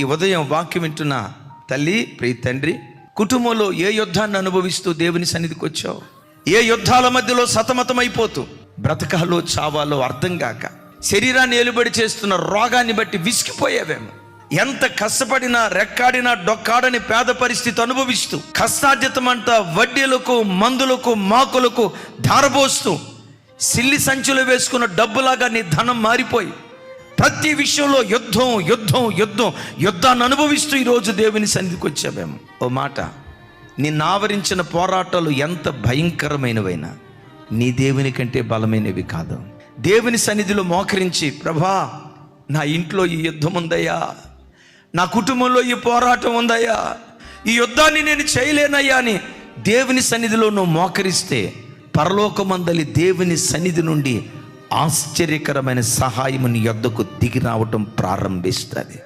ఈ ఉదయం వాక్యం వింటున్న తల్లి, ప్రియ తండ్రి, కుటుంబంలో ఏ యుద్ధాన్ని అనుభవిస్తూ దేవుని సన్నిధికి వచ్చావు? ఏ యుద్ధాల మధ్యలో సతమతమైపోతూ బ్రతకాలో చావాలో అర్థం కాక శరీరాన్ని ఏలుబడి చేస్తున్న రోగాన్ని బట్టి విసిగిపోయావేమో. ఎంత కష్టపడినా రెక్కాడినా డొక్కాడని పేద పరిస్థితి అనుభవిస్తూ కష్టార్జితమంతా వడ్డీలకు, మందులకు, మాకులకు ధారపోస్తూ సిల్లి సంచులు వేసుకున్న డబ్బులాగా నీ ధనం మారిపోయి ప్రతి విషయంలో యుద్ధం యుద్ధం యుద్ధం యుద్ధాన్ని అనుభవిస్తూ ఈరోజు దేవుని సన్నిధికి వచ్చావేమో. ఓ మాట, నిన్ను ఆవరించిన పోరాటాలు ఎంత భయంకరమైనవైనా నీ దేవుని కంటే బలమైనవి కాదు. దేవుని సన్నిధిలో మోకరించి, ప్రభా నా ఇంట్లో ఈ యుద్ధం ఉందయ్యా, నా కుటుంబంలో ఈ పోరాటం ఉందయ్యా, ఈ యుద్ధాన్ని నేను చేయలేనయ్యా అని దేవుని సన్నిధిలో నువ్వు మోకరిస్తే పరలోకమందలి దేవుని సన్నిధి నుండి ఆశ్చర్యకరమైన సహాయం నీ యొద్దకు దిగి రావటం ప్రారంభిస్తుంది.